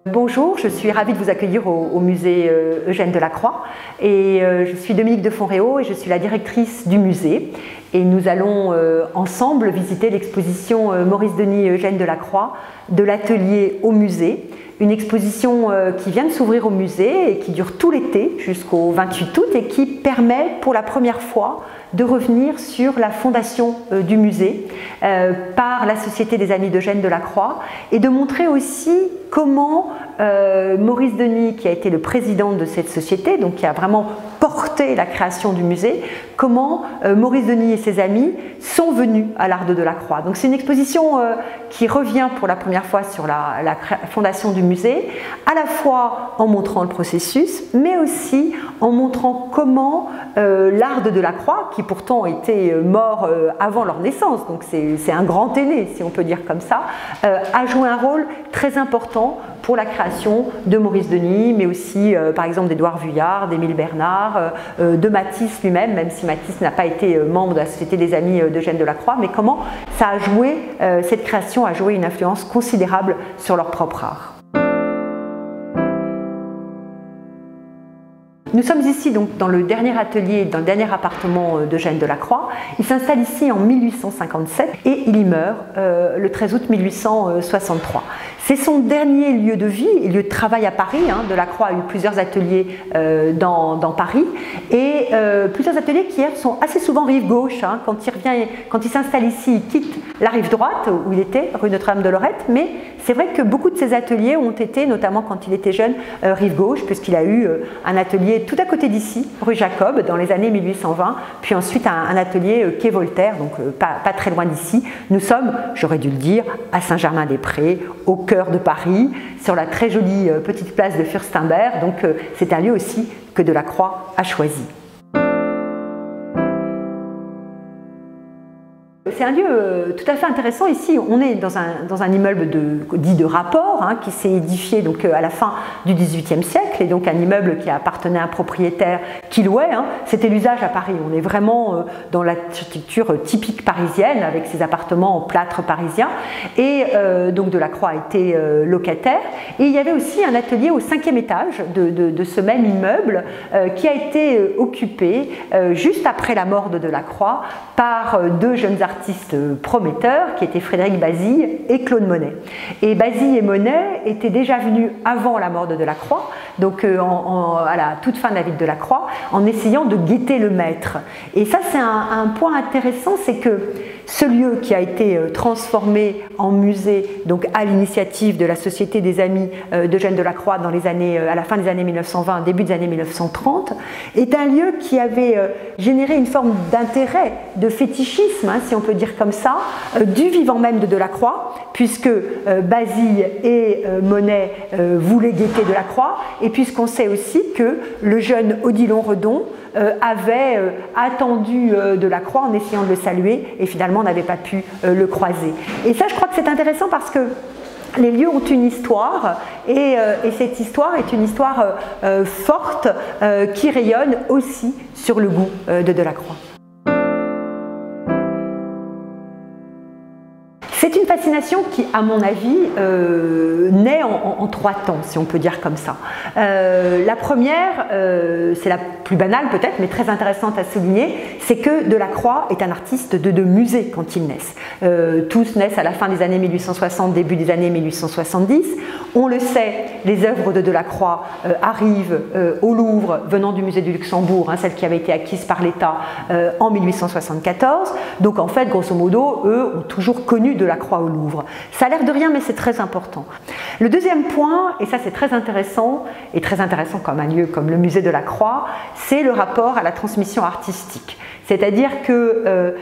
Bonjour, je suis ravie de vous accueillir au musée Eugène Delacroix et je suis Dominique de Fonréau et je suis la directrice du musée et nous allons ensemble visiter l'exposition Maurice Denis et Eugène Delacroix de l'atelier au musée, une exposition qui vient de s'ouvrir au musée et qui dure tout l'été jusqu'au 28 août et qui permet pour la première fois de revenir sur la fondation du musée par la Société des Amis d'Eugène Delacroix et de montrer aussi comment Maurice Denis, qui a été le président de cette société, donc qui a vraiment porté la création du musée, comment Maurice Denis et ses amis sont venus à l'Art de Delacroix. Donc c'est une exposition qui revient pour la première fois sur la fondation du musée, à la fois en montrant le processus, mais aussi en montrant comment l'Art de Delacroix, qui pourtant était mort avant leur naissance, donc c'est un grand aîné, si on peut dire comme ça, a joué un rôle très important pour la création de Maurice Denis, mais aussi par exemple d'Édouard Vuillard, d'Émile Bernard, de Matisse lui-même, même si Matisse n'a pas été membre de la Société des Amis d'Eugène Delacroix, mais comment ça a joué, cette création a joué une influence considérable sur leur propre art. Nous sommes ici donc dans le dernier atelier, dans le dernier appartement d'Eugène Delacroix. Il s'installe ici en 1857 et il y meurt le 13 août 1863. C'est son dernier lieu de vie et lieu de travail à Paris. Delacroix a eu plusieurs ateliers dans Paris et plusieurs ateliers qui sont assez souvent rive gauche. Quand il s'installe ici, il quitte la rive droite où il était, rue Notre-Dame de Lorette, mais c'est vrai que beaucoup de ses ateliers ont été, notamment quand il était jeune, rive gauche, puisqu'il a eu un atelier tout à côté d'ici, rue Jacob, dans les années 1820, puis ensuite un atelier quai Voltaire, donc pas très loin d'ici. Nous sommes, j'aurais dû le dire, à Saint-Germain-des-Prés, au cœur de Paris, sur la très jolie petite place de Furstenberg, donc c'est un lieu aussi que Delacroix a choisi. C'est un lieu tout à fait intéressant. Ici, on est dans un immeuble dit de rapport, qui s'est édifié donc, à la fin du XVIIIe siècle, et donc un immeuble qui appartenait à un propriétaire qui louait. C'était l'usage à Paris. On est vraiment dans l'architecture typique parisienne, avec ses appartements en plâtre parisien. Et donc Delacroix a été locataire. Et il y avait aussi un atelier au 5e étage de ce même immeuble qui a été occupé juste après la mort de Delacroix par deux jeunes artistes prometteurs qui étaient Frédéric Bazille et Claude Monet. Et Bazille et Monet étaient déjà venus avant la mort de Delacroix, donc à la toute fin de la vie de Delacroix, en essayant de guetter le maître. Et ça, c'est un point intéressant, c'est que ce lieu qui a été transformé en musée, donc à l'initiative de la Société des Amis d'Eugène Delacroix à la fin des années 1920, début des années 1930, est un lieu qui avait généré une forme d'intérêt, de fétichisme, si on peut dire comme ça, du vivant même de Delacroix, puisque Bazille et Monet voulaient guetter Delacroix, et puisqu'on sait aussi que le jeune Odilon Redon avait attendu Delacroix en essayant de le saluer et finalement n'avait pas pu le croiser. Et ça, je crois que c'est intéressant parce que les lieux ont une histoire et cette histoire est une histoire forte qui rayonne aussi sur le goût de Delacroix. C'est une fascination qui, à mon avis, naît en trois temps, si on peut dire comme ça. La première, c'est la plus banale peut-être, mais très intéressante à souligner, c'est que Delacroix est un artiste de musée quand ils naissent. Tous naissent à la fin des années 1860, début des années 1870. On le sait, les œuvres de Delacroix arrivent au Louvre, venant du musée du Luxembourg, celle qui avait été acquise par l'État en 1874. Donc en fait, grosso modo, eux ont toujours connu Delacroix au Louvre. Ça a l'air de rien, mais c'est très important. Le deuxième point, et ça c'est très intéressant, et très intéressant comme un lieu comme le musée Delacroix, c'est le rapport à la transmission artistique. C'est-à-dire que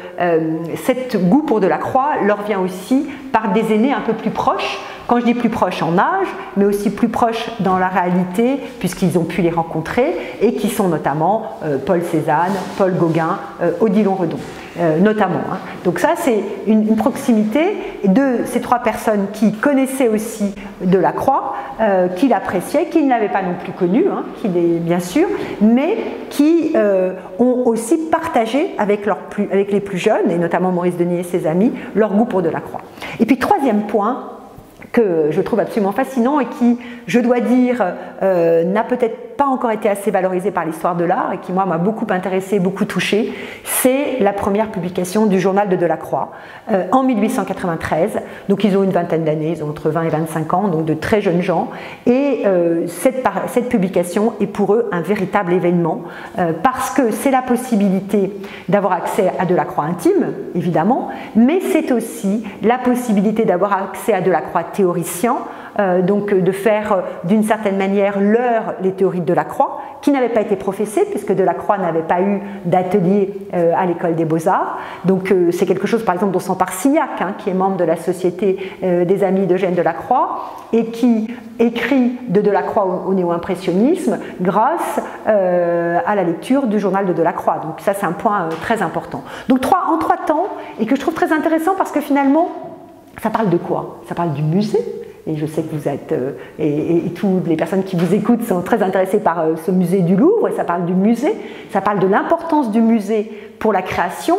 cet goût pour Delacroix leur vient aussi par des aînés un peu plus proches. Quand je dis plus proches en âge, mais aussi plus proches dans la réalité, puisqu'ils ont pu les rencontrer, et qui sont notamment Paul Cézanne, Paul Gauguin, Odilon Redon, notamment. Donc ça, c'est une proximité de ces trois personnes qui connaissaient aussi Delacroix, qui l'appréciaient, qui ne l'avaient pas non plus connu, bien sûr, mais qui ont aussi partagé avec les plus jeunes, et notamment Maurice Denis et ses amis, leur goût pour Delacroix. Et puis troisième point, que je trouve absolument fascinant et qui, je dois dire, n'a peut-être pas encore été assez valorisé par l'histoire de l'art et qui, moi, m'a beaucoup intéressé, beaucoup touché, c'est la première publication du journal de Delacroix en 1893. Donc ils ont une vingtaine d'années, ils ont entre 20 et 25 ans, donc de très jeunes gens. Et cette publication est pour eux un véritable événement parce que c'est la possibilité d'avoir accès à Delacroix intime, évidemment, mais c'est aussi la possibilité d'avoir accès à Delacroix théoricien, donc de faire d'une certaine manière leur les théories de Delacroix, qui n'avaient pas été professées puisque Delacroix n'avait pas eu d'atelier à l'école des Beaux-Arts. Donc c'est quelque chose par exemple dont s'empare Signac, qui est membre de la Société des Amis d'Eugène Delacroix et qui écrit de Delacroix au néo-impressionnisme grâce à la lecture du journal de Delacroix. Donc ça c'est un point très important. Donc en trois temps, et que je trouve très intéressant parce que finalement ça parle de quoi? Ça parle du musée. Et je sais que vous êtes, et toutes les personnes qui vous écoutent sont très intéressées par ce musée du Louvre, et ça parle du musée, ça parle de l'importance du musée pour la création.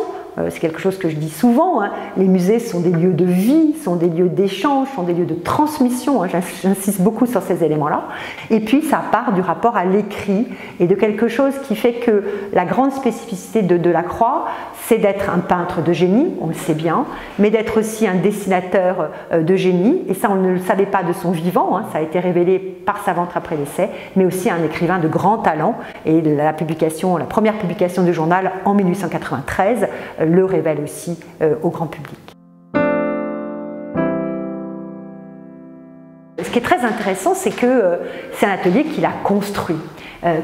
C'est quelque chose que je dis souvent, les musées sont des lieux de vie, sont des lieux d'échange, sont des lieux de transmission, j'insiste beaucoup sur ces éléments-là. Et puis ça part du rapport à l'écrit et de quelque chose qui fait que la grande spécificité de Delacroix, c'est d'être un peintre de génie, on le sait bien, mais d'être aussi un dessinateur de génie, et ça on ne le savait pas de son vivant, ça a été révélé par sa vente après l'essai, mais aussi un écrivain de grand talent, et la première publication du journal en 1893, le révèle aussi au grand public. Ce qui est très intéressant, c'est que c'est un atelier qu'il a construit.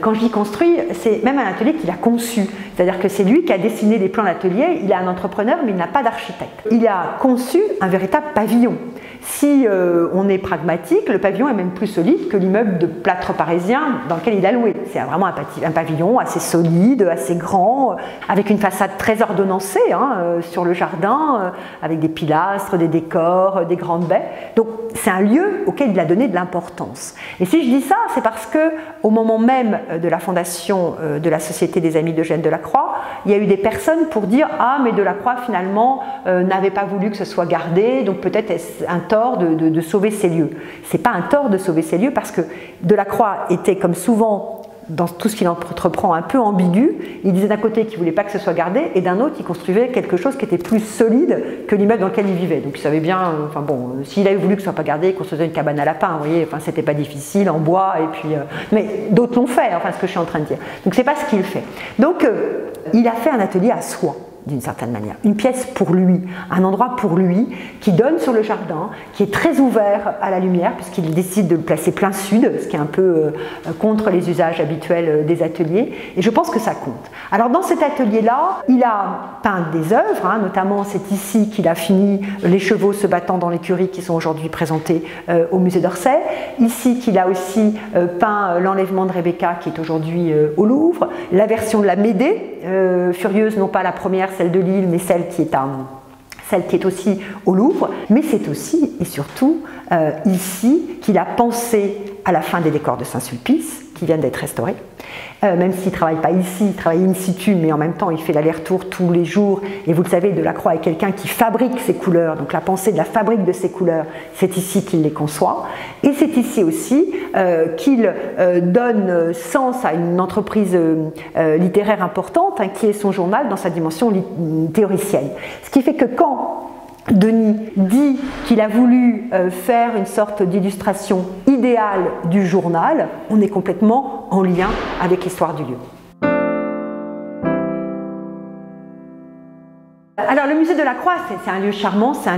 Quand je dis construit, c'est même un atelier qu'il a conçu. C'est-à-dire que c'est lui qui a dessiné les plans d'atelier. Il est un entrepreneur, mais il n'a pas d'architecte. Il a conçu un véritable pavillon. Si on est pragmatique, le pavillon est même plus solide que l'immeuble de plâtre parisien dans lequel il a loué. C'est vraiment un pavillon assez solide, assez grand, avec une façade très ordonnancée sur le jardin, avec des pilastres, des décors, des grandes baies. Donc c'est un lieu auquel il a donné de l'importance. Et si je dis ça, c'est parce que au moment même de la fondation de la Société des Amis d'Eugène Delacroix, il y a eu des personnes pour dire « Ah, mais Delacroix finalement n'avait pas voulu que ce soit gardé, donc peut-être est-ce un tort de sauver ces lieux. » C'est pas un tort de sauver ces lieux parce que Delacroix était, comme souvent dans tout ce qu'il entreprend, un peu ambigu. Il disait d'un côté qu'il ne voulait pas que ce soit gardé et d'un autre il construisait quelque chose qui était plus solide que l'immeuble dans lequel il vivait. Donc il savait bien, enfin bon, s'il avait voulu que ce soit pas gardé, il construisait une cabane à lapin, vous voyez, enfin c'était pas difficile, en bois, et puis, mais d'autres l'ont fait, enfin ce que je suis en train de dire. Donc c'est pas ce qu'il fait. Donc il a fait un atelier à soi, d'une certaine manière, une pièce pour lui, un endroit pour lui, qui donne sur le jardin, qui est très ouvert à la lumière, puisqu'il décide de le placer plein sud, ce qui est un peu contre les usages habituels des ateliers, et je pense que ça compte. Alors dans cet atelier-là, il a peint des œuvres, notamment c'est ici qu'il a fini les chevaux se battant dans l'écurie qui sont aujourd'hui présentés au musée d'Orsay, ici qu'il a aussi peint l'enlèvement de Rebecca qui est aujourd'hui au Louvre, la version de la Médée, furieuse non pas la première, celle de Lille, mais celle qui est aussi au Louvre, mais c'est aussi et surtout ici qu'il a pensé à la fin des décors de Saint-Sulpice, qui viennent d'être restaurés. Même s'il ne travaille pas ici, il travaille in situ, mais en même temps il fait l'aller-retour tous les jours. Et vous le savez, Delacroix est quelqu'un qui fabrique ses couleurs, donc la pensée de la fabrique de ses couleurs, c'est ici qu'il les conçoit. Et c'est ici aussi qu'il donne sens à une entreprise littéraire importante, qui est son journal dans sa dimension théoricienne. Ce qui fait que quand Denis dit qu'il a voulu faire une sorte d'illustration idéale du journal, on est complètement en lien avec l'histoire du lieu. Alors le musée Delacroix, c'est un lieu charmant, c'est un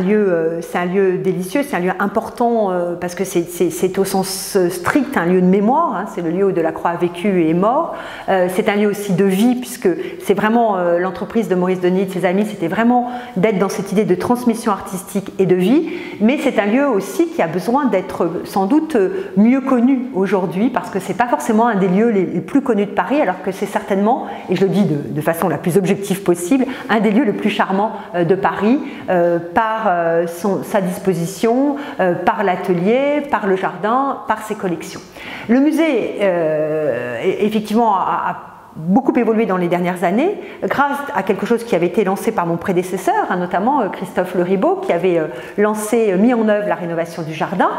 lieu délicieux, c'est un lieu important parce que c'est au sens strict un lieu de mémoire, c'est le lieu où Delacroix a vécu et est mort. C'est un lieu aussi de vie puisque c'est vraiment l'entreprise de Maurice Denis et de ses amis, c'était vraiment d'être dans cette idée de transmission artistique et de vie, mais c'est un lieu aussi qui a besoin d'être sans doute mieux connu aujourd'hui parce que c'est pas forcément un des lieux les plus connus de Paris alors que c'est certainement, et je le dis de façon la plus objective possible, un des lieux les plus charmants de Paris par sa disposition, par l'atelier, par le jardin, par ses collections. Le musée effectivement a beaucoup évolué dans les dernières années, grâce à quelque chose qui avait été lancé par mon prédécesseur, notamment Christophe Le Ribaud, qui avait mis en œuvre la rénovation du jardin,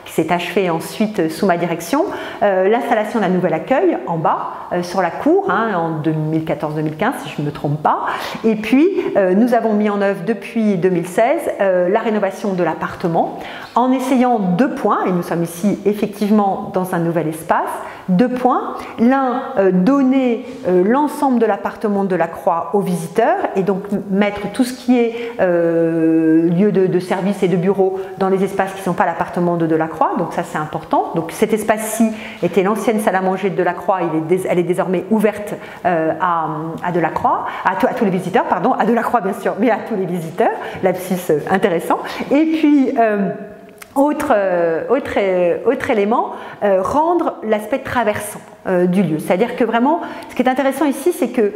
qui s'est achevée ensuite sous ma direction, l'installation d'un nouvel accueil en bas, sur la cour, en 2014-2015, si je ne me trompe pas. Et puis, nous avons mis en œuvre depuis 2016 la rénovation de l'appartement, en essayant 2 points, et nous sommes ici effectivement dans un nouvel espace, 2 points. L'un, donner l'ensemble de l'appartement de la Croix aux visiteurs, et donc mettre tout ce qui est lieu de service et de bureau dans les espaces qui ne sont pas l'appartement de Delacroix, donc ça c'est important. Donc cet espace-ci était l'ancienne salle à manger de Delacroix, elle est désormais ouverte à Delacroix, à tous les visiteurs, pardon, à Delacroix bien sûr, mais à tous les visiteurs, lapsus intéressant. Et puis, autre élément, rendre l'aspect traversant du lieu. C'est-à-dire que vraiment, ce qui est intéressant ici, c'est que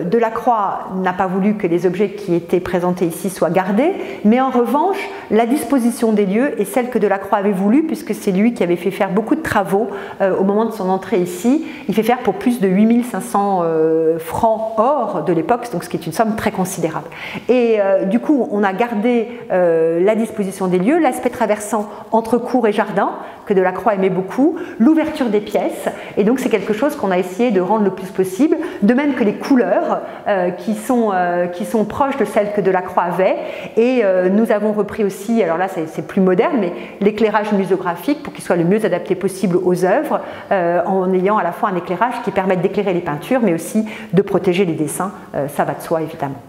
Delacroix n'a pas voulu que les objets qui étaient présentés ici soient gardés, mais en revanche, la disposition des lieux est celle que Delacroix avait voulu, puisque c'est lui qui avait fait faire beaucoup de travaux au moment de son entrée ici. Il fait faire pour plus de 8500 francs or de l'époque, donc ce qui est une somme très considérable. Et du coup, on a gardé la disposition des lieux, l'aspect traversant entre cour et jardin, que Delacroix aimait beaucoup, l'ouverture des pièces, et donc c'est quelque chose qu'on a essayé de rendre le plus possible, de même que les couleurs qui sont proches de celles que Delacroix avait, et nous avons repris aussi, alors là c'est plus moderne, mais l'éclairage muséographique pour qu'il soit le mieux adapté possible aux œuvres, en ayant à la fois un éclairage qui permette d'éclairer les peintures, mais aussi de protéger les dessins, ça va de soi évidemment.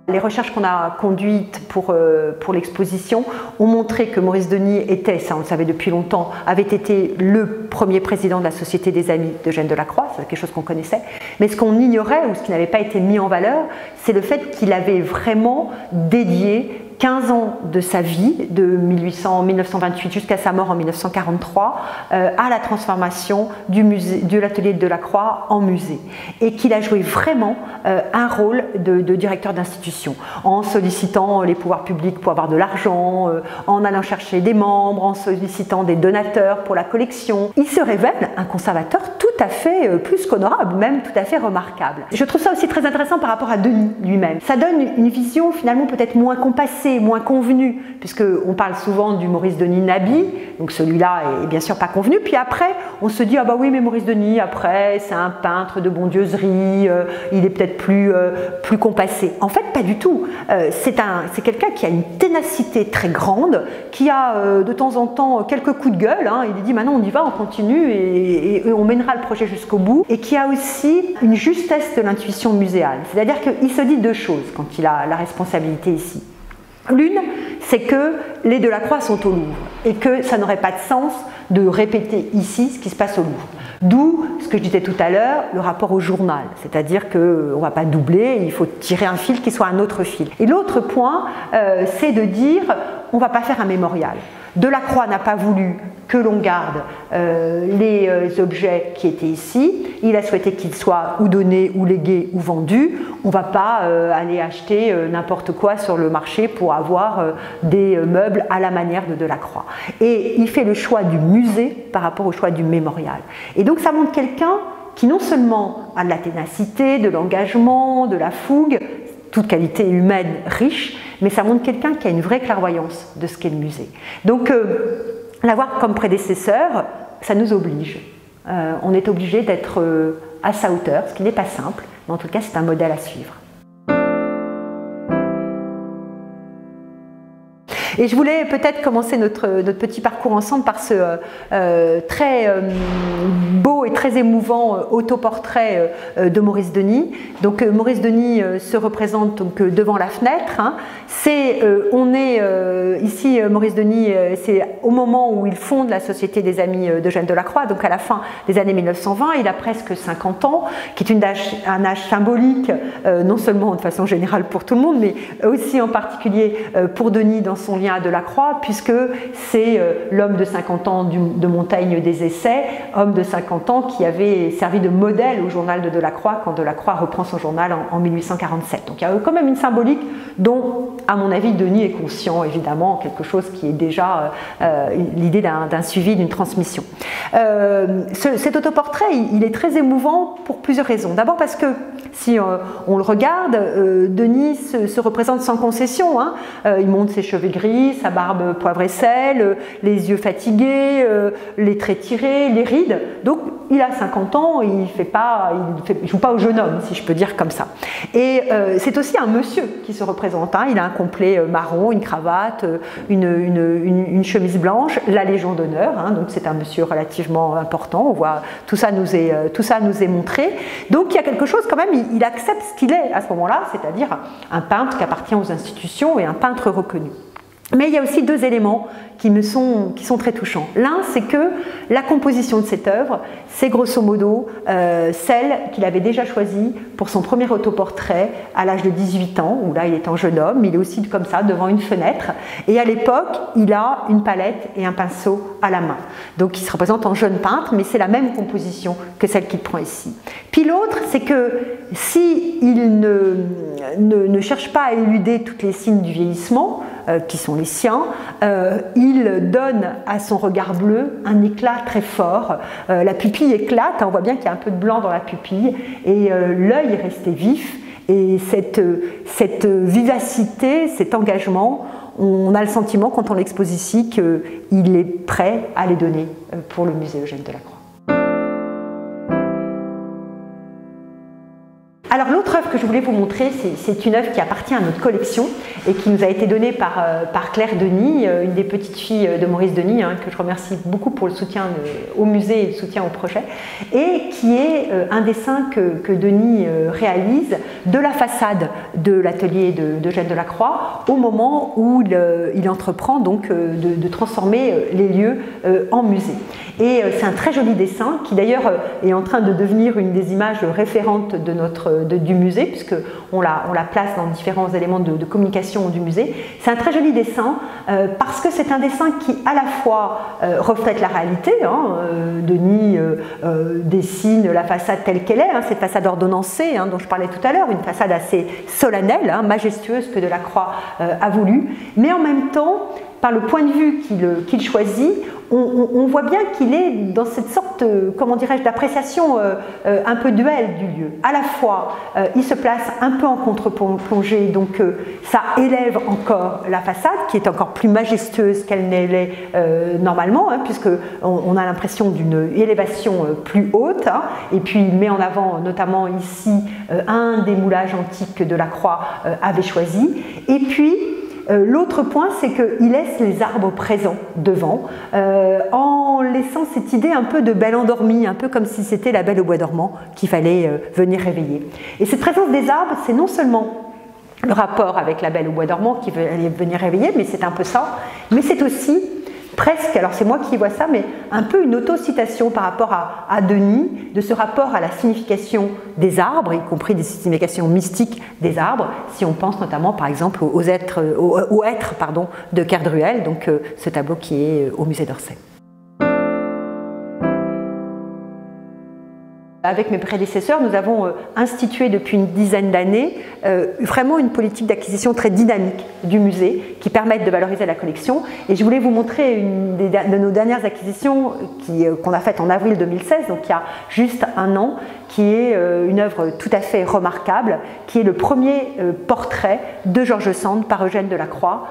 Les recherches qu'on a conduites pour l'exposition ont montré que Maurice Denis était, ça on le savait depuis longtemps, avait été le premier président de la Société des Amis d'Eugène Delacroix, c'est quelque chose qu'on connaissait, mais ce qu'on ignorait ou ce qui n'avait pas été mis en valeur, c'est le fait qu'il avait vraiment dédié 15 ans de sa vie, de 1928 jusqu'à sa mort en 1943, à la transformation de l'atelier de Delacroix en musée. Et qu'il a joué vraiment un rôle de directeur d'institution, en sollicitant les pouvoirs publics pour avoir de l'argent, en allant chercher des membres, en sollicitant des donateurs pour la collection. Il se révèle un conservateur tout à fait plus qu'honorable, même tout à fait remarquable. Je trouve ça aussi très intéressant par rapport à Denis lui-même. Ça donne une vision finalement peut-être moins compassée, moins convenu, puisqu'on parle souvent du Maurice Denis Nabi, donc celui-là est bien sûr pas convenu, puis après on se dit ah bah oui mais Maurice Denis après c'est un peintre de bondieuserie, il est peut-être plus compassé. En fait pas du tout, c'est quelqu'un qui a une ténacité très grande, qui a de temps en temps quelques coups de gueule, il dit maintenant on y va, on continue et on mènera le projet jusqu'au bout, et qui a aussi une justesse de l'intuition muséale, c'est-à-dire qu'il se dit 2 choses quand il a la responsabilité ici. L'une, c'est que les Delacroix sont au Louvre et que ça n'aurait pas de sens de répéter ici ce qui se passe au Louvre. D'où, ce que je disais tout à l'heure, le rapport au journal, c'est-à-dire qu'on ne va pas doubler, il faut tirer un fil qui soit un autre fil. Et l'autre point, c'est de dire, on ne va pas faire un mémorial. Delacroix n'a pas voulu que l'on garde les objets qui étaient ici, il a souhaité qu'ils soient ou donnés, ou légués, ou vendus. On ne va pas aller acheter n'importe quoi sur le marché pour avoir des meubles à la manière de Delacroix. Et il fait le choix du musée par rapport au choix du mémorial. Et donc ça montre quelqu'un qui non seulement a de la ténacité, de l'engagement, de la fougue, toute qualité humaine riche, mais ça montre quelqu'un qui a une vraie clairvoyance de ce qu'est le musée. Donc, l'avoir comme prédécesseur, ça nous oblige. On est obligé d'être à sa hauteur, ce qui n'est pas simple, mais en tout cas, c'est un modèle à suivre. Et je voulais peut-être commencer notre petit parcours ensemble par ce très beau et très émouvant autoportrait de Maurice Denis. Donc Maurice Denis se représente donc devant la fenêtre. On est ici, Maurice Denis, c'est au moment où il fonde la Société des Amis d'Eugène Delacroix, donc à la fin des années 1920, il a presque 50 ans, qui est un âge symbolique, non seulement de façon générale pour tout le monde, mais aussi en particulier pour Denis dans son lien à Delacroix, puisque c'est l'homme de 50 ans de Montaigne des Essais, homme de 50 ans qui avait servi de modèle au journal de Delacroix quand Delacroix reprend son journal en 1847. Donc il y a quand même une symbolique dont, à mon avis, Denis est conscient, évidemment, quelque chose qui est déjà l'idée d'un suivi, d'une transmission. Cet autoportrait, il est très émouvant pour plusieurs raisons. D'abord parce que, si on le regarde, Denis se représente sans concession. Hein. Il montre ses cheveux gris, sa barbe poivre et sel, les yeux fatigués, les traits tirés, les rides. Donc il a 50 ans, il ne joue pas au jeune homme, si je peux dire comme ça. Et c'est aussi un monsieur qui se représente. Hein. Il a un complet marron, une cravate, une chemise blanche, la Légion d'honneur. Hein. Donc c'est un monsieur relativement important. On voit tout ça nous est montré. Donc il y a quelque chose quand même. Il accepte ce qu'il est à ce moment-là, c'est-à-dire un peintre qui appartient aux institutions et un peintre reconnu. Mais il y a aussi deux éléments qui sont très touchants. L'un, c'est que la composition de cette œuvre, c'est grosso modo celle qu'il avait déjà choisie pour son premier autoportrait à l'âge de 18 ans, où là il est en jeune homme, il est aussi comme ça devant une fenêtre, et à l'époque il a une palette et un pinceau à la main. Donc il se représente en jeune peintre, mais c'est la même composition que celle qu'il prend ici. Puis l'autre, c'est que s'il ne cherche pas à éluder tous les signes du vieillissement, qui sont les siens, il donne à son regard bleu un éclat très fort. La pupille éclate, on voit bien qu'il y a un peu de blanc dans la pupille, et l'œil est resté vif, et cette vivacité, cet engagement, on a le sentiment quand on l'expose ici qu'il est prêt à les donner pour le musée Eugène Delacroix. Alors l'autre œuvre que je voulais vous montrer, c'est une œuvre qui appartient à notre collection et qui nous a été donnée par Claire Denis, une des petites filles de Maurice Denis, que je remercie beaucoup pour le soutien au musée et le soutien au projet, et qui est un dessin que Denis réalise de la façade de l'atelier d'Eugène Delacroix au moment où il entreprend donc de transformer les lieux en musée. Et c'est un très joli dessin qui d'ailleurs est en train de devenir une des images référentes du musée, puisqu'on la place dans différents éléments de communication du musée. C'est un très joli dessin parce que c'est un dessin qui à la fois reflète la réalité. Denis dessine la façade telle qu'elle est, cette façade ordonnancée dont je parlais tout à l'heure, une façade assez solennelle, majestueuse que Delacroix a voulu, mais en même temps, par le point de vue qu'il choisit, on voit bien qu'il est dans cette sorte, comment dirais-je, d'appréciation un peu duel du lieu. À la fois, il se place un peu en contre-plongée, donc ça élève encore la façade, qui est encore plus majestueuse qu'elle ne l'est normalement, puisqu'on a l'impression d'une élévation plus haute, et puis il met en avant notamment ici un des moulages antiques que Delacroix avait choisi, et puis l'autre point, c'est qu'il laisse les arbres présents devant, en laissant cette idée un peu de belle endormie, un peu comme si c'était la Belle au bois dormant qu'il fallait venir réveiller. Et cette présence des arbres, c'est non seulement le rapport avec la Belle au bois dormant qui veut venir réveiller, mais c'est un peu ça, mais c'est aussi presque, alors c'est moi qui vois ça, mais un peu une autocitation par rapport à Denis, de ce rapport à la signification des arbres, y compris des significations mystiques des arbres, si on pense notamment par exemple au être de Kerdruel, donc ce tableau qui est au musée d'Orsay. Avec mes prédécesseurs, nous avons institué depuis une dizaine d'années vraiment une politique d'acquisition très dynamique du musée qui permette de valoriser la collection. Et je voulais vous montrer une de nos dernières acquisitions qu'on a faite en avril 2016, donc il y a juste un an, qui est une œuvre tout à fait remarquable, qui est le premier portrait de George Sand par Eugène Delacroix,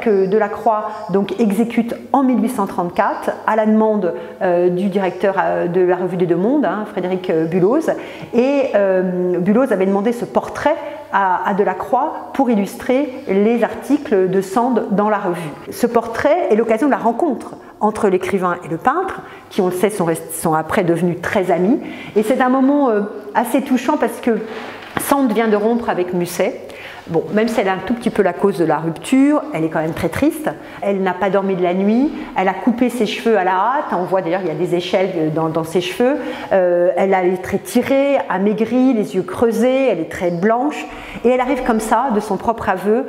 que Delacroix donc exécute en 1834 à la demande du directeur de la Revue des Deux Mondes, Frédéric Buloz. Et Buloz avait demandé ce portrait à Delacroix pour illustrer les articles de Sand dans la revue. Ce portrait est l'occasion de la rencontre entre l'écrivain et le peintre, qui on le sait sont après devenus très amis. Et c'est un moment assez touchant parce que Sand vient de rompre avec Musset. Bon, même si elle est un tout petit peu la cause de la rupture, elle est quand même très triste. Elle n'a pas dormi de la nuit, elle a coupé ses cheveux à la hâte, on voit d'ailleurs il y a des échelles dans ses cheveux. Elle a les traits tirés, amaigris, les yeux creusés, elle est très blanche. Et elle arrive comme ça, de son propre aveu,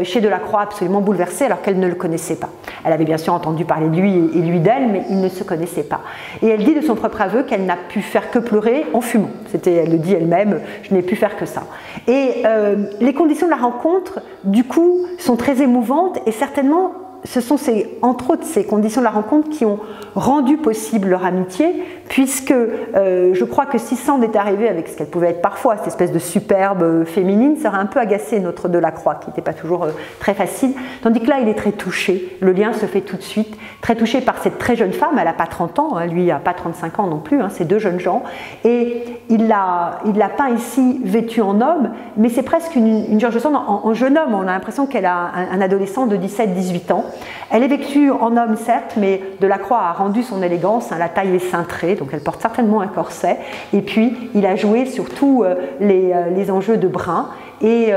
chez Delacroix, absolument bouleversée alors qu'elle ne le connaissait pas. Elle avait bien sûr entendu parler de lui et lui d'elle, mais ils ne se connaissaient pas. Et elle dit de son propre aveu qu'elle n'a pu faire que pleurer en fumant. Elle le dit elle-même, je n'ai pu faire que ça. Et les conditions de la rencontre, du coup, sont très émouvantes et certainement, ce sont entre autres ces conditions de la rencontre qui ont rendu possible leur amitié, puisque je crois que si Sand est arrivée avec ce qu'elle pouvait être parfois, cette espèce de superbe féminine, ça aurait un peu agacé notre Delacroix, qui n'était pas toujours très facile, tandis que là, il est très touché, le lien se fait tout de suite, très touché par cette très jeune femme, elle n'a pas 30 ans, hein, lui n'a pas 35 ans non plus, hein, c'est deux jeunes gens, et il l'a peint ici vêtue en homme, mais c'est presque une George Sand en jeune homme, on a l'impression qu'elle a un adolescent de 17-18 ans. Elle est vêtue en homme certes, mais Delacroix a rendu son élégance, hein, la taille est cintrée, donc elle porte certainement un corset, et puis il a joué surtout les enjeux de brun, et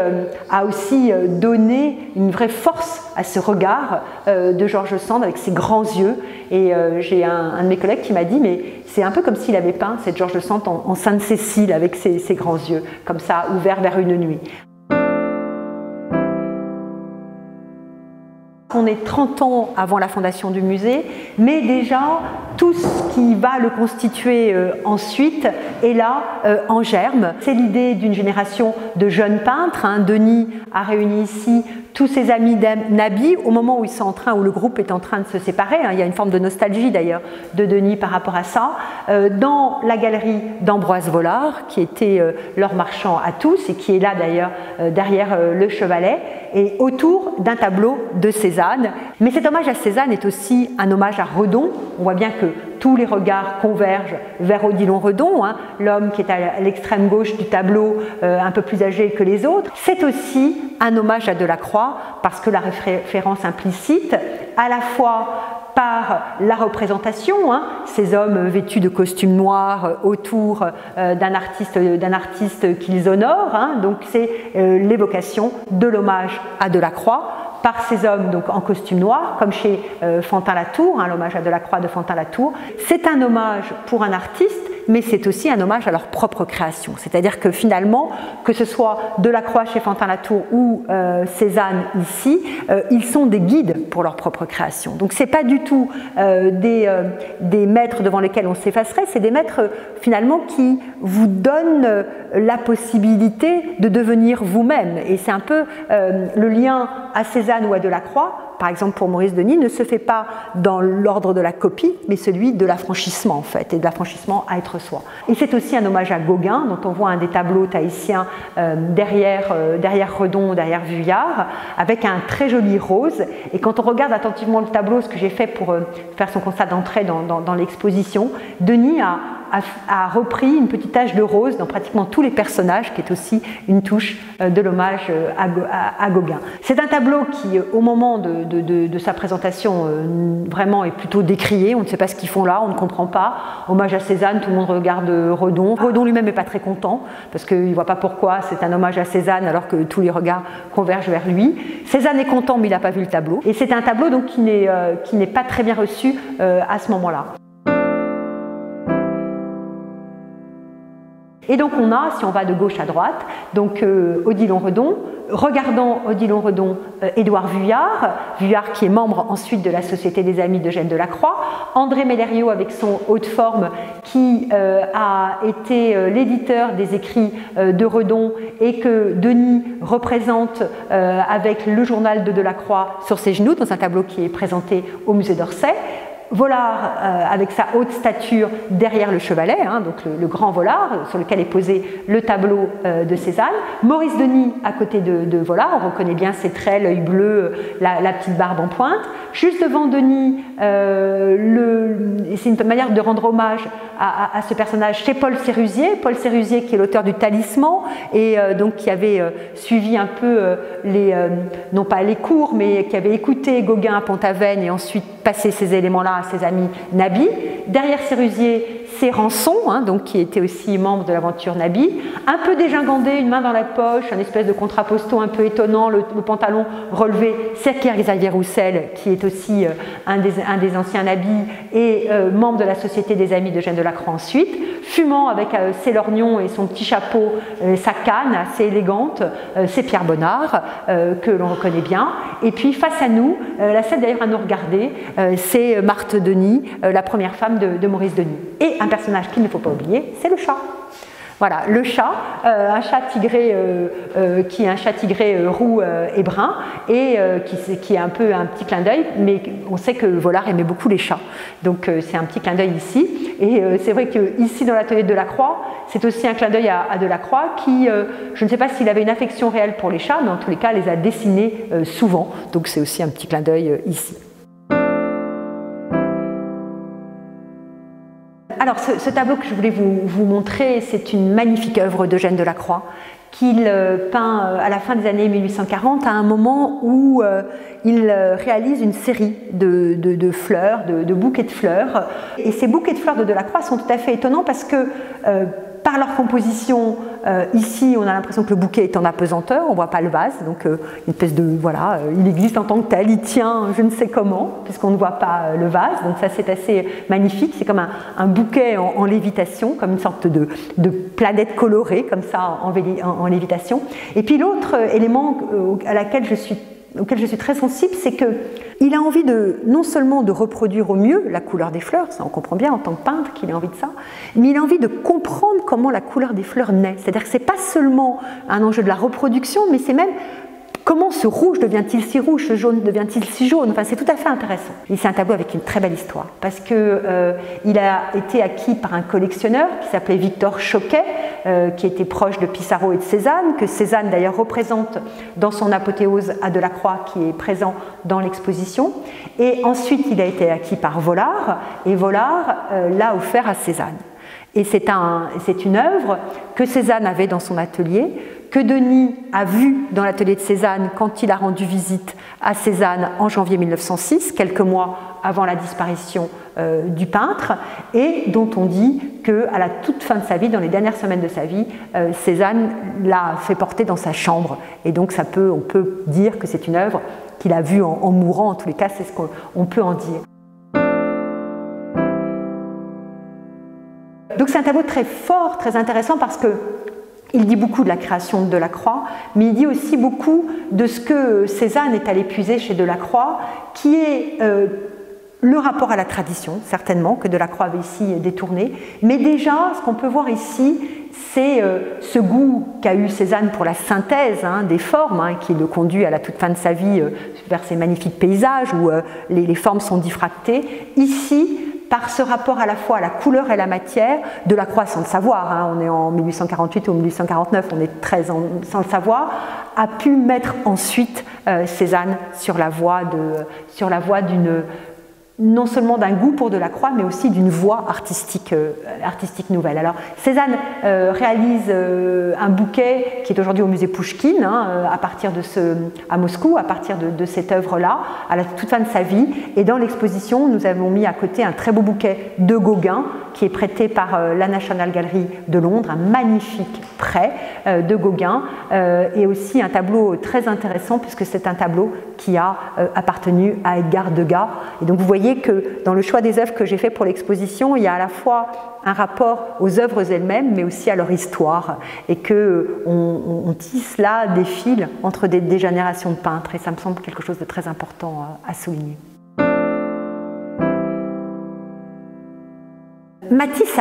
a aussi donné une vraie force à ce regard de George Sand avec ses grands yeux. Et j'ai un de mes collègues qui m'a dit, mais c'est un peu comme s'il avait peint cette George Sand en Sainte-Cécile avec ses grands yeux, comme ça, ouverts vers une nuit. On est 30 ans avant la fondation du musée, mais déjà tout ce qui va le constituer ensuite est là en germe. C'est l'idée d'une génération de jeunes peintres. Hein. Denis a réuni ici tous ses amis Nabi au moment où ils sont où le groupe est en train de se séparer. Hein. Il y a une forme de nostalgie d'ailleurs de Denis par rapport à ça. Dans la galerie d'Ambroise Vollard, qui était leur marchand à tous et qui est là d'ailleurs derrière le chevalet, et autour d'un tableau de Cézanne. Mais cet hommage à Cézanne est aussi un hommage à Redon. On voit bien que tous les regards convergent vers Odilon Redon, hein, l'homme qui est à l'extrême gauche du tableau, un peu plus âgé que les autres. C'est aussi un hommage à Delacroix, parce que la référence implicite, à la fois par la représentation, hein, ces hommes vêtus de costumes noirs autour d'un artiste qu'ils honorent, hein, donc c'est l'évocation de l'hommage à Delacroix par ces hommes donc en costume noir, comme chez Fantin-Latour, hein, l'hommage à Delacroix de Fantin-Latour. C'est un hommage pour un artiste, mais c'est aussi un hommage à leur propre création. C'est-à-dire que finalement, que ce soit Delacroix chez Fantin-Latour ou Cézanne ici, ils sont des guides pour leur propre création. Donc ce n'est pas du tout des maîtres devant lesquels on s'effacerait, c'est des maîtres finalement qui vous donnent la possibilité de devenir vous-même. Et c'est un peu le lien à Cézanne ou à Delacroix, par exemple pour Maurice Denis, ne se fait pas dans l'ordre de la copie, mais celui de l'affranchissement en fait, et de l'affranchissement à être soi. Et c'est aussi un hommage à Gauguin, dont on voit un des tableaux tahitiens derrière Redon, derrière Vuillard, avec un très joli rose. Et quand on regarde attentivement le tableau, ce que j'ai fait pour faire son constat d'entrée dans l'exposition, Denis a repris une petite tache de rose dans pratiquement tous les personnages, qui est aussi une touche de l'hommage à Gauguin. C'est un tableau qui, au moment de sa présentation, vraiment est plutôt décrié. On ne sait pas ce qu'ils font là, on ne comprend pas. Hommage à Cézanne, tout le monde regarde Redon. Redon lui-même n'est pas très content, parce qu'il ne voit pas pourquoi c'est un hommage à Cézanne, alors que tous les regards convergent vers lui. Cézanne est content, mais il n'a pas vu le tableau. Et c'est un tableau donc, qui n'est pas très bien reçu à ce moment-là. Et donc on a, si on va de gauche à droite, donc Odilon Redon, regardant Odilon Redon, Édouard Vuillard, Vuillard qui est membre ensuite de la Société des Amis d'Eugène Delacroix, André Mellerio avec son haut de forme qui a été l'éditeur des écrits de Redon et que Denis représente avec le journal de Delacroix sur ses genoux dans un tableau qui est présenté au musée d'Orsay. Vollard avec sa haute stature derrière le chevalet, hein, donc le grand Vollard sur lequel est posé le tableau de Cézanne. Maurice Denis à côté de Vollard, on reconnaît bien ses traits, l'œil bleu, la petite barbe en pointe. Juste devant Denis, c'est une manière de rendre hommage à ce personnage, c'est Paul Sérusier qui est l'auteur du Talisman et donc qui avait suivi un peu non pas les cours, mais qui avait écouté Gauguin à Pont-Aven et ensuite passé ces éléments-là à ses amis Nabi. Derrière Sérusier, c'est Rançon, hein, donc, qui était aussi membre de l'aventure Nabi, un peu dégingandé, une main dans la poche, un espèce de contrapposto un peu étonnant, le pantalon relevé, c'est Xavier Roussel, qui est aussi un des anciens Nabi et membre de la Société des Amis d'Eugène Delacroix ensuite, fumant avec ses lorgnons et son petit chapeau, sa canne assez élégante, c'est Pierre Bonnard, que l'on reconnaît bien. Et puis face à nous, la scène d'ailleurs à nous regarder, c'est Marthe Denis, la première femme de Maurice Denis. Et un personnage qu'il ne faut pas oublier, c'est le chat. Voilà, le chat, un chat tigré qui est un chat tigré roux et brun, et qui est un peu un petit clin d'œil, mais on sait que Vollard aimait beaucoup les chats. Donc c'est un petit clin d'œil ici. Et c'est vrai qu'ici dans l'atelier de Delacroix, c'est aussi un clin d'œil à Delacroix qui, je ne sais pas s'il avait une affection réelle pour les chats, mais en tous les cas les a dessinés souvent. Donc c'est aussi un petit clin d'œil ici. Alors ce tableau que je voulais vous montrer, c'est une magnifique œuvre d'Eugène Delacroix qu'il peint à la fin des années 1840, à un moment où il réalise une série de fleurs, de bouquets de fleurs. Et ces bouquets de fleurs de Delacroix sont tout à fait étonnants parce que par leur composition, ici on a l'impression que le bouquet est en apesanteur, on ne voit pas le vase, donc une espèce de, voilà, il existe en tant que tel, il tient je ne sais comment, puisqu'on ne voit pas le vase, donc ça c'est assez magnifique, c'est comme un bouquet en lévitation, comme une sorte de planète colorée, comme ça en lévitation. Et puis l'autre élément auquel je suis très sensible, c'est qu'il a envie non seulement de reproduire au mieux la couleur des fleurs, ça on comprend bien en tant que peintre qu'il a envie de ça, mais il a envie de comprendre comment la couleur des fleurs naît. C'est-à-dire que ce n'est pas seulement un enjeu de la reproduction, mais c'est même comment ce rouge devient-il si rouge, ce jaune devient-il si jaune. Enfin, c'est tout à fait intéressant. Et c'est un tableau avec une très belle histoire, parce qu'il a été acquis par un collectionneur qui s'appelait Victor Choquet, qui était proche de Pissarro et de Cézanne, que Cézanne d'ailleurs représente dans son apothéose à Delacroix, qui est présent dans l'exposition. Et ensuite, il a été acquis par Vollard, et Vollard l'a offert à Cézanne. Et c'est une œuvre que Cézanne avait dans son atelier, que Denis a vu dans l'atelier de Cézanne quand il a rendu visite à Cézanne en janvier 1906, quelques mois avant la disparition du peintre, et dont on dit qu'à la toute fin de sa vie, dans les dernières semaines de sa vie, Cézanne l'a fait porter dans sa chambre. Et donc on peut dire que c'est une œuvre qu'il a vue en mourant, en tous les cas, c'est ce qu'on peut en dire. Donc c'est un tableau très fort, très intéressant, parce qu'il dit beaucoup de la création de Delacroix, mais il dit aussi beaucoup de ce que Cézanne est allé puiser chez Delacroix, qui est le rapport à la tradition, certainement, que Delacroix avait ici détourné, mais déjà, ce qu'on peut voir ici, c'est ce goût qu'a eu Cézanne pour la synthèse des formes, qui le conduit à la toute fin de sa vie vers ces magnifiques paysages où les formes sont diffractées. Ici, par ce rapport à la fois à la couleur et la matière, Delacroix, sans le savoir, on est en 1848 ou 1849, on est très sans le savoir, a pu mettre ensuite Cézanne sur la voie d'une non seulement d'un goût pour Delacroix, mais aussi d'une voie artistique nouvelle. Alors, Cézanne réalise un bouquet qui est aujourd'hui au musée Pouchkine, à Moscou, à partir de cette œuvre-là, à la toute fin de sa vie. Et dans l'exposition, nous avons mis à côté un très beau bouquet de Gauguin, qui est prêté par la National Gallery de Londres, un magnifique prêt de Gauguin, et aussi un tableau très intéressant, puisque c'est un tableau qui a appartenu à Edgar Degas. Et donc, vous voyez que dans le choix des œuvres que j'ai fait pour l'exposition, il y a à la fois un rapport aux œuvres elles-mêmes, mais aussi à leur histoire, et qu'on tisse là des fils entre des générations de peintres, et ça me semble quelque chose de très important à souligner. Matisse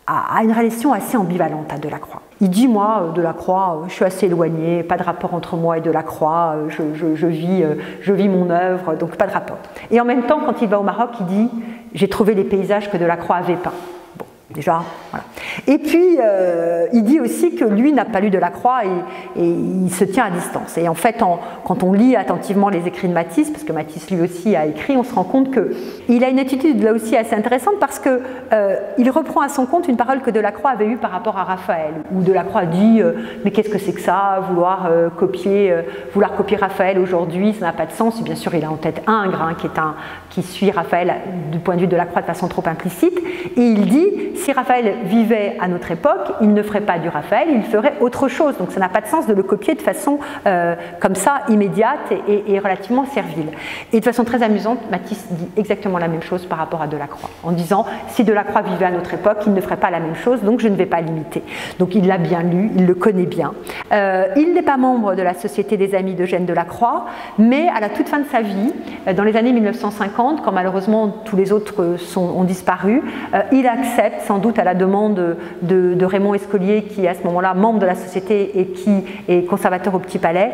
a une relation assez ambivalente à Delacroix. Il dit, moi, Delacroix, je suis assez éloigné, pas de rapport entre moi et Delacroix, je vis mon œuvre, donc pas de rapport. Et en même temps, quand il va au Maroc, il dit, j'ai trouvé les paysages que Delacroix avait peints. Bon, déjà, Voilà. Et puis, il dit aussi que lui n'a pas lu Delacroix et il se tient à distance. Et en fait, quand on lit attentivement les écrits de Matisse, parce que Matisse lui aussi a écrit, on se rend compte qu'il a une attitude là aussi assez intéressante parce qu'il reprend à son compte une parole que Delacroix avait eue par rapport à Raphaël, où Delacroix dit mais qu'est-ce que c'est que ça, vouloir copier Raphaël aujourd'hui, ça n'a pas de sens. Et bien sûr, il a en tête Ingres, hein, qui suit Raphaël du point de vue de Delacroix de façon trop implicite. Et il dit, si Raphaël vivait à notre époque, il ne ferait pas du Raphaël, il ferait autre chose. Donc ça n'a pas de sens de le copier de façon comme ça, immédiate et relativement servile. Et de façon très amusante, Matisse dit exactement la même chose par rapport à Delacroix, en disant, si Delacroix vivait à notre époque, il ne ferait pas la même chose, donc je ne vais pas l'imiter. Donc il l'a bien lu, il le connaît bien. Il n'est pas membre de la Société des Amis d'Eugène Delacroix, mais à la toute fin de sa vie, dans les années 1950, quand malheureusement tous les autres ont disparu, il accepte, sans doute à la demande de Raymond Escolier, qui est à ce moment-là membre de la Société et qui est conservateur au Petit Palais,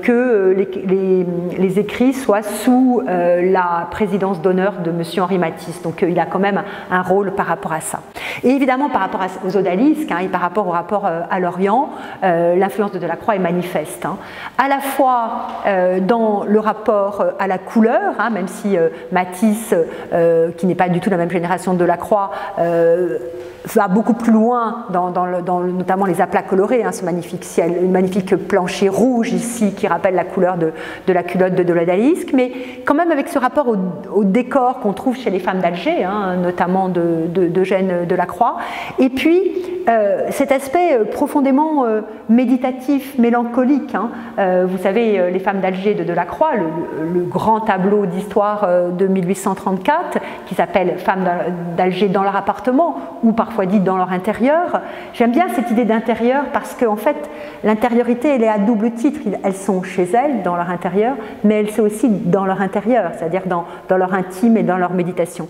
que les écrits soient sous la présidence d'honneur de M. Henri Matisse. Donc il a quand même un rôle par rapport à ça. Et évidemment, par rapport aux odalisques, hein, et par rapport au rapport à l'Orient, l'influence de Delacroix est manifeste. Hein. À la fois dans le rapport à la couleur, hein, même si Matisse, qui n'est pas du tout la même génération de Delacroix, va beaucoup plus loin dans notamment les aplats colorés, hein, ce magnifique ciel, le magnifique plancher rouge ici qui rappelle la couleur de la culotte de l'odalisque, mais quand même avec ce rapport au décor qu'on trouve chez les femmes d'Alger, hein, notamment d'Eugène Delacroix, et puis cet aspect profondément méditatif, mélancolique. Hein. Vous savez, les femmes d'Alger de Delacroix, le grand tableau d'histoire de 1834 qui s'appelle Femmes d'Alger dans leur appartement, ou parfois dit dans leur intérieur. J'aime bien cette idée d'intérieur parce qu'en fait, l'intériorité, elle est à double titre. Elles sont chez elles, dans leur intérieur, mais elles sont aussi dans leur intérieur, c'est-à-dire dans leur intime et dans leur méditation.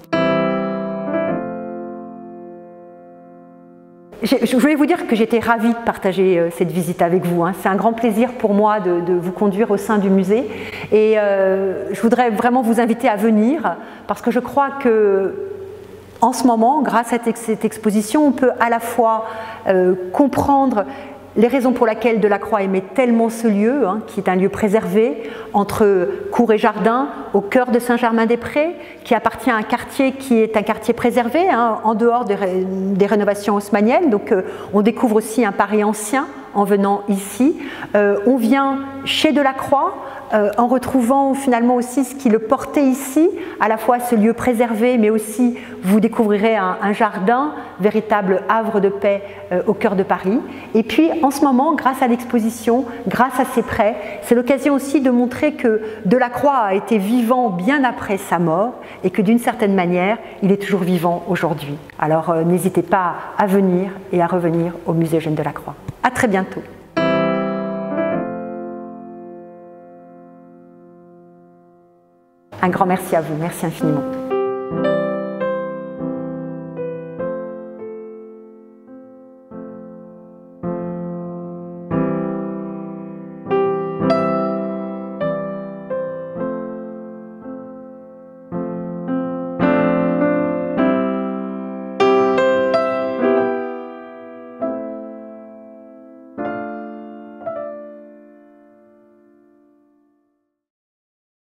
Je voulais vous dire que j'étais ravie de partager cette visite avec vous. Hein. C'est un grand plaisir pour moi de vous conduire au sein du musée. Et je voudrais vraiment vous inviter à venir parce que je crois que en ce moment, grâce à cette exposition, on peut à la fois comprendre les raisons pour lesquelles Delacroix aimait tellement ce lieu, hein, qui est un lieu préservé, entre cour et jardin, au cœur de Saint-Germain-des-Prés, qui appartient à un quartier qui est un quartier préservé, hein, en dehors des rénovations haussmanniennes. Donc on découvre aussi un Paris ancien en venant ici. On vient chez Delacroix, en retrouvant finalement aussi ce qui le portait ici, à la fois ce lieu préservé, mais aussi vous découvrirez un jardin, véritable havre de paix au cœur de Paris. Et puis en ce moment, grâce à l'exposition, grâce à ces prêts, c'est l'occasion aussi de montrer que Delacroix a été vivant bien après sa mort et que d'une certaine manière, il est toujours vivant aujourd'hui. Alors n'hésitez pas à venir et à revenir au musée Eugène Delacroix. À très bientôt. Un grand merci à vous, merci infiniment.